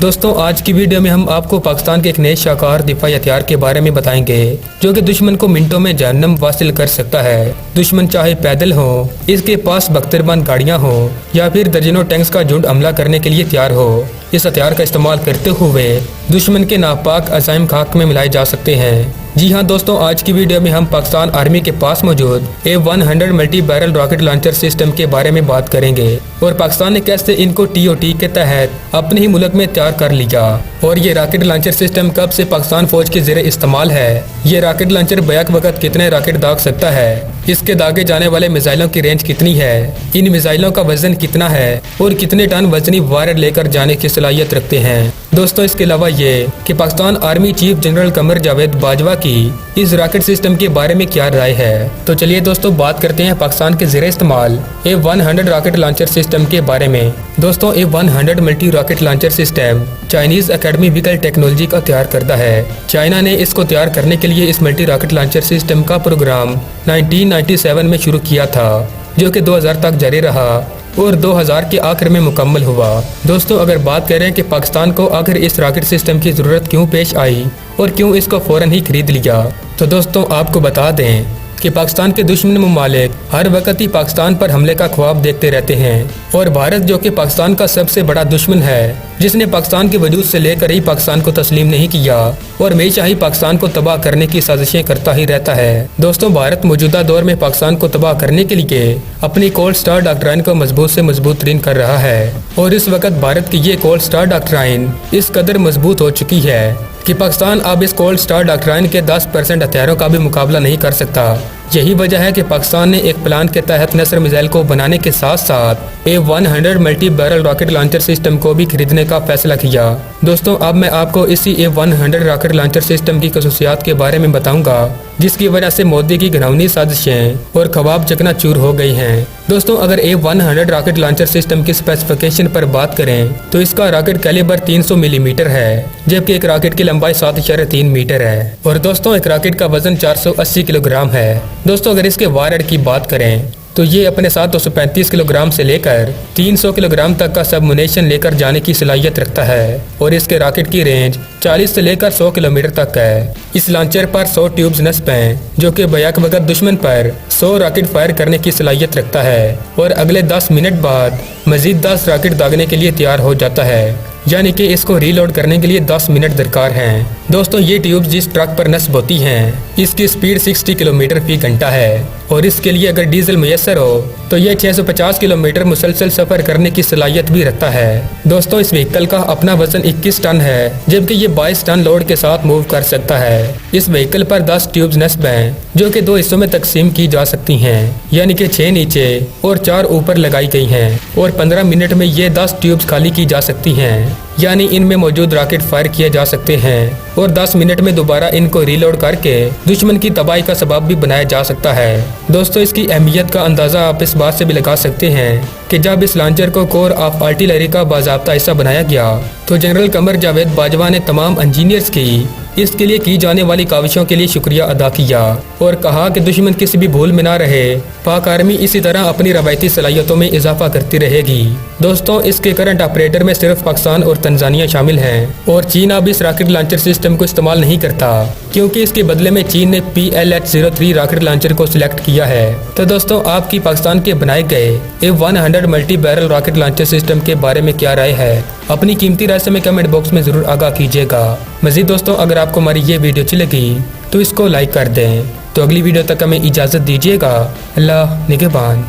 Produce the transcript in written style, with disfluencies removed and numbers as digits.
दोस्तों आज की वीडियो में हम आपको पाकिस्तान के एक नए शाकार दिफाई हथियार के बारे में बताएंगे जो कि दुश्मन को मिनटों में जहन्नम वासिल कर सकता है। दुश्मन चाहे पैदल हो, इसके पास बख्तरबंद गाड़ियां हो या फिर दर्जनों टैंक्स का झुंड हमला करने के लिए तैयार हो, इस हथियार का इस्तेमाल करते हुए दुश्मन के नापाक अज़ाइम खाक में मिलाए जा सकते हैं। जी हाँ दोस्तों, आज की वीडियो में हम पाकिस्तान आर्मी के पास मौजूद A100 multi barrel rocket launcher system के बारे में बात करेंगे और पाकिस्तान ने कैसे इनको TOT के तहत अपने ही मुल्क में तैयार कर लिया और ये रॉकेट लॉन्चर सिस्टम कब से पाकिस्तान फौज के ज़रिए इस्तेमाल है। ये रॉकेट लॉन्चर बैक वक्त कितने रॉकेट दाग सकता है, इसके दागे जाने वाले मिसाइलों की रेंज कितनी है, इन मिसाइलों का वजन कितना है और कितने टन वजनी वारर लेकर जाने की सलाहियत रखते हैं। दोस्तों इसके अलावा ये कि Pakistan army chief general Qamar Javed Bajwa की इस रॉकेट सिस्टम के बारे में क्या राय है। तो चलिए दोस्तों बात करते हैं पाकिस्तान के ज़रिए इस्तेमाल A100 रॉकेट लॉन्चर सिस्टम के बारे में। दोस्तों A100 multi rocket launcher system Chinese academy vehicle technology का तैयार करता है। चाइना ने इसको तैयार करने के लिए इस मल्टी रॉकेट लॉन्चर सिस्टम का प्रोग्राम 1997 में शुरू किया था जो कि 2000 तक जारी रहा और 2000 के आखिर में मुकम्मल हुआ। दोस्तों अगर बात करें कि पाकिस्तान को आखिर इस रॉकेट सिस्टम की ज़रूरत क्यों पेश आई और क्यों इसको फ़ौरन ही खरीद लिया, तो दोस्तों आपको बता दें कि पाकिस्तान के दुश्मन ममालिक हर वक्त ही पाकिस्तान पर हमले का ख्वाब देखते रहते हैं और भारत जो कि पाकिस्तान का सबसे बड़ा दुश्मन है, जिसने पाकिस्तान के वजूद से लेकर ही पाकिस्तान को तस्लीम नहीं किया और हमेशा ही पाकिस्तान को तबाह करने की साजिशें करता ही रहता है। दोस्तों भारत मौजूदा दौर में पाकिस्तान को तबाह करने के लिए अपनी कोल्ड स्टार डॉक्ट्राइन को मजबूत से मजबूत तरीन कर रहा है और इस वक्त भारत की ये कोल्ड स्टार डॉक्ट्राइन इस कदर मजबूत हो चुकी है कि पाकिस्तान अब इस कोल्ड स्टार डॉक्ट्राइन के 10% हथियारों का भी मुकाबला नहीं कर सकता। यही वजह है कि पाकिस्तान ने एक प्लान के तहत नसर मिसाइल को बनाने के साथ साथ A100 multi barrel rocket launcher system को भी खरीदने का फैसला किया। दोस्तों अब मैं आपको इसी A100 रॉकेट लॉन्चर सिस्टम की खसूसियात के बारे में बताऊंगा जिसकी वजह से मोदी की घिनौनी साजिशें और ख्वाब चकनाचूर हो गई हैं। दोस्तों अगर A100 रॉकेट लॉन्चर सिस्टम की स्पेसिफिकेशन पर बात करें तो इसका रॉकेट कैलिबर 300 मिलीमीटर है, जबकि एक रॉकेट की लंबाई 7.3 मीटर है और दोस्तों एक रॉकेट का वजन 480 किलोग्राम है। दोस्तों अगर इसके वारर की बात करें तो ये अपने साथ 235 किलोग्राम से लेकर 300 किलोग्राम तक का सब मुनेशन लेकर जाने की सलाहियत रखता है और इसके रॉकेट की रेंज 40 से लेकर 100 किलोमीटर तक है। इस लॉन्चर पर 100 ट्यूब्स नस्ब हैं जो कि बैक वक्त दुश्मन पर 100 रॉकेट फायर करने की सलाहियत रखता है और अगले 10 मिनट बाद मजीद 10 रॉकेट दागने के लिए तैयार हो जाता है, यानी कि इसको रीलोड करने के लिए 10 मिनट दरकार हैं। दोस्तों ये ट्यूब्स जिस ट्रक पर नस्ब होती हैं इसकी स्पीड 60 किलोमीटर फी घंटा है और इसके लिए अगर डीजल मुयसर हो तो ये 650 किलोमीटर मुसलसल सफर करने की सलाहियत भी रखता है। दोस्तों इस व्हीकल का अपना वजन 21 टन है, जबकि ये 22 टन लोड के साथ मूव कर सकता है। इस व्हीकल पर 10 ट्यूब्स नस्ब हैं जो कि 2 हिस्सों में तकसीम की जा सकती हैं, यानी कि 6 नीचे और 4 ऊपर लगाई गई हैं और 15 मिनट में ये 10 ट्यूब्स खाली की जा सकती हैं, यानी इनमें मौजूद रॉकेट फायर किए जा सकते हैं और 10 मिनट में दोबारा इनको रीलोड करके दुश्मन की तबाही का सबब भी बनाया जा सकता है। दोस्तों इसकी अहमियत का अंदाज़ा आप इस बात से भी लगा सकते हैं कि जब इस लॉन्चर को कोर ऑफ आर्टिलरी का बाज़ाब्ता हिस्सा बनाया गया तो जनरल कमर जावेद बाजवा ने तमाम इंजीनियर्स की इसके लिए की जाने वाली काविशों के लिए शुक्रिया अदा किया और कहा कि दुश्मन किसी भी भूल में ना रहे, पाक आर्मी इसी तरह अपनी रवायती सलाहियतों में इजाफा करती रहेगी। दोस्तों इसके करंट ऑपरेटर में सिर्फ पाकिस्तान और तंजानिया शामिल हैं और चीन अब इस रॉकेट लॉन्चर सिस्टम को इस्तेमाल नहीं करता क्योंकि इसके बदले में चीन ने PLH-03 रॉकेट लॉन्चर को सिलेक्ट किया है। तो दोस्तों आपकी पाकिस्तान के बनाए गए A100 multi barrel rocket launcher system के बारे में क्या राय है, अपनी कीमती राय से में कमेंट बॉक्स में जरूर आगाह कीजिएगा। मजीद दोस्तों अगर आपको हमारी ये वीडियो अच्छी लगी तो इसको लाइक कर दें। तो अगली वीडियो तक हमें इजाज़त दीजिएगा। अल्लाह निगहबान।